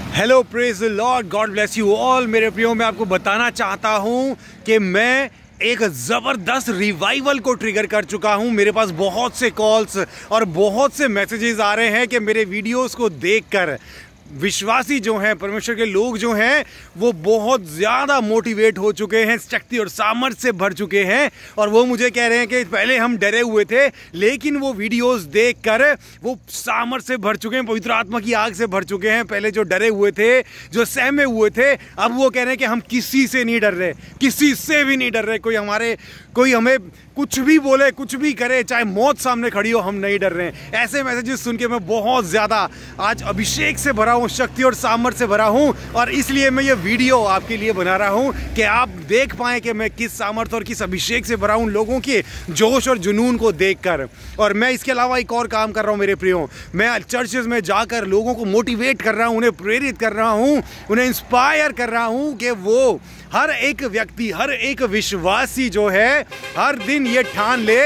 Hello, praise the Lord, God bless you all. मेरे प्रियो, मैं आपको बताना चाहता हूं कि मैं एक ज़बरदस्त रिवाइवल को ट्रिगर कर चुका हूं। मेरे पास बहुत से कॉल्स और बहुत से मैसेजेस आ रहे हैं कि मेरे वीडियोस को देखकर विश्वासी जो हैं, परमेश्वर के लोग जो हैं, वो बहुत ज़्यादा मोटिवेट हो चुके हैं, शक्ति और सामर्थ्य से भर चुके हैं। और वो मुझे कह रहे हैं कि पहले हम डरे हुए थे, लेकिन वो वीडियोस देखकर वो सामर्थ्य से भर चुके हैं, पवित्र आत्मा की आग से भर चुके हैं। पहले जो डरे हुए थे, जो सहमे हुए थे, अब वो कह रहे हैं कि हम किसी से नहीं डर रहे, किसी से भी नहीं डर रहे। कोई हमें कुछ भी बोले, कुछ भी करे, चाहे मौत सामने खड़ी हो, हम नहीं डर रहे हैं। ऐसे मैसेजेस सुन के मैं बहुत ज़्यादा आज अभिषेक से भरा हूँ, शक्ति और सामर्थ्य से भरा हूँ। और इसलिए मैं ये वीडियो आपके लिए बना रहा हूँ कि आप देख पाएँ कि मैं किस सामर्थ्य और किस अभिषेक से भरा हूँ, लोगों के जोश और जुनून को देखकर। और मैं इसके अलावा एक और काम कर रहा हूँ मेरे प्रियो, मैं चर्चेस में जाकर लोगों को मोटिवेट कर रहा हूँ, उन्हें प्रेरित कर रहा हूँ, उन्हें इंस्पायर कर रहा हूँ कि वो हर एक व्यक्ति, हर एक विश्वासी जो है, हर दिन ये ठान ले,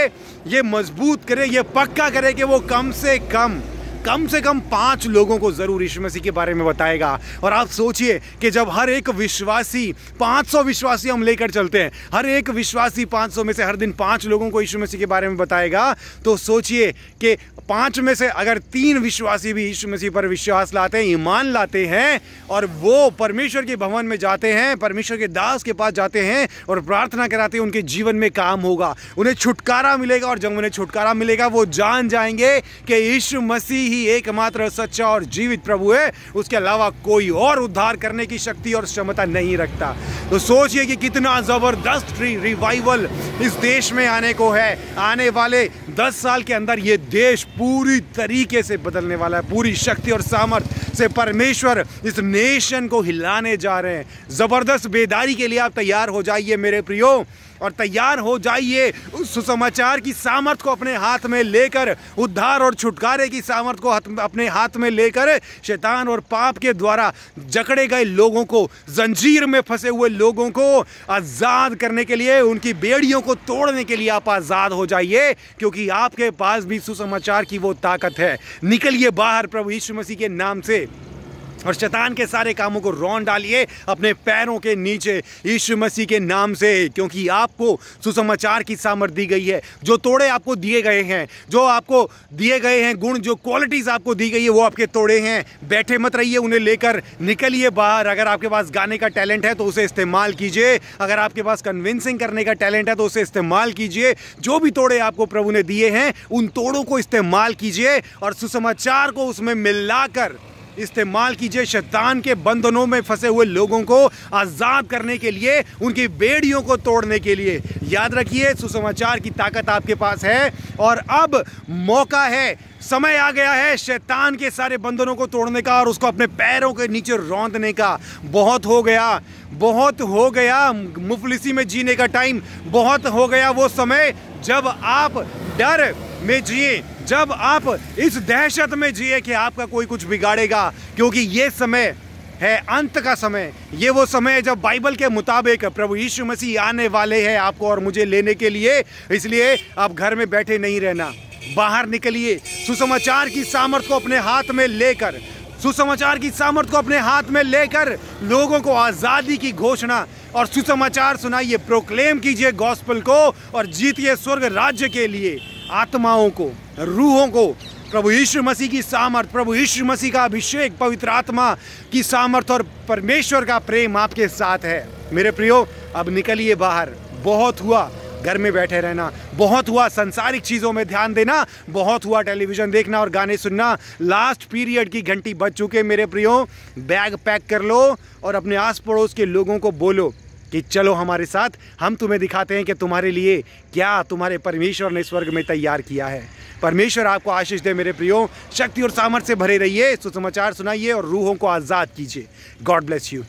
ये मजबूत करे, ये पक्का करे कि वो कम से कम 5 लोगों को जरूर यीशु मसीह के बारे में बताएगा। और आप सोचिए कि जब हर एक विश्वासी, 500 विश्वासी हम लेकर चलते हैं, हर एक विश्वासी 500 में से हर दिन 5 लोगों को यीशु मसीह के बारे में बताएगा, तो सोचिए कि 5 में से अगर 3 विश्वासी भी यीशु मसीह पर विश्वास लाते हैं, ईमान लाते हैं, और वो परमेश्वर के भवन में जाते हैं, परमेश्वर के दास के पास जाते हैं और प्रार्थना कराते हैं, उनके जीवन में काम होगा, उन्हें छुटकारा मिलेगा। और जब उन्हें छुटकारा मिलेगा, वो जान जाएंगे कि यीशु मसीह ही एकमात्र सच्चा और जीवित प्रभु है, उसके अलावा कोई और उद्धार करने की शक्ति और क्षमता नहीं रखता। तो सोचिए कि कितना जबरदस्त रिवाइवल इस देश में आने को है। आने वाले 10 साल के अंदर ये देश पूरी तरीके से बदलने वाला है। पूरी शक्ति और सामर्थ्य से परमेश्वर इस नेशन को हिलाने जा रहे हैं। जबरदस्त बेदारी के लिए आप तैयार हो जाइए मेरे प्रियो, और तैयार हो जाइए उस सुसमाचार की सामर्थ को अपने हाथ में लेकर, उद्धार और छुटकारे की सामर्थ को अपने हाथ में लेकर, शैतान और पाप के द्वारा जकड़े गए लोगों को, जंजीर में फंसे हुए लोगों को आज़ाद करने के लिए, उनकी बेड़ियों को तोड़ने के लिए आप आज़ाद हो जाइए, क्योंकि आपके पास भी सुसमाचार की वो ताकत है। निकलिए बाहर प्रभु यीशु मसीह के नाम से और शैतान के सारे कामों को रौंद डालिए अपने पैरों के नीचे यीशु मसीह के नाम से, क्योंकि आपको सुसमाचार की सामर्थ दी गई है। जो तोड़े आपको दिए गए हैं, जो आपको दिए गए हैं गुण, जो क्वालिटीज़ आपको दी गई है, वो आपके तोड़े हैं। बैठे मत रहिए, उन्हें लेकर निकलिए बाहर। अगर आपके पास गाने का टैलेंट है तो उसे इस्तेमाल कीजिए, अगर आपके पास कन्विंसिंग करने का टैलेंट है तो उसे इस्तेमाल कीजिए। जो भी तोड़े आपको प्रभु ने दिए हैं, उन तोड़ों को इस्तेमाल कीजिए और सुसमाचार को उसमें मिलाकर इस्तेमाल कीजिए। शैतान के बंधनों में फंसे हुए लोगों को आज़ाद करने के लिए, उनकी बेड़ियों को तोड़ने के लिए। याद रखिए, सुसमाचार की ताकत आपके पास है और अब मौका है, समय आ गया है शैतान के सारे बंधनों को तोड़ने का और उसको अपने पैरों के नीचे रौंदने का। बहुत हो गया मुफलिसी में जीने का टाइम। बहुत हो गया वो समय जब आप डर में जिए, जब आप इस दहशत में जिए कि आपका कोई कुछ बिगाड़ेगा, क्योंकि ये समय है अंत का समय। ये वो समय है जब बाइबल के मुताबिक प्रभु यीशु मसीह आने वाले हैं आपको और मुझे लेने के लिए। इसलिए आप घर में बैठे नहीं रहना, बाहर निकलिए। सुसमाचार की सामर्थ को अपने हाथ में लेकर, सुसमाचार की सामर्थ को अपने हाथ में लेकर लोगों को आज़ादी की घोषणा और सुसमाचार सुनाइए, प्रोक्लेम कीजिए गॉस्पेल को और जीतिए स्वर्ग राज्य के लिए आत्माओं को, रूहों को। प्रभु यीशु मसीह की सामर्थ, प्रभु यीशु मसीह का अभिषेक, पवित्र आत्मा की सामर्थ और परमेश्वर का प्रेम आपके साथ है मेरे प्रियो। अब निकलिए बाहर। बहुत हुआ घर में बैठे रहना, बहुत हुआ संसारिक चीज़ों में ध्यान देना, बहुत हुआ टेलीविज़न देखना और गाने सुनना। लास्ट पीरियड की घंटी बज चुके मेरे प्रियो। बैग पैक कर लो और अपने आस पड़ोस के लोगों को बोलो कि चलो हमारे साथ, हम तुम्हें दिखाते हैं कि तुम्हारे लिए क्या तुम्हारे परमेश्वर ने स्वर्ग में तैयार किया है। परमेश्वर आपको आशीष दे मेरे प्रियो। शक्ति और सामर्थ्य से भरे रहिए, सुसमाचार सुनाइए और रूहों को आज़ाद कीजिए। God bless you.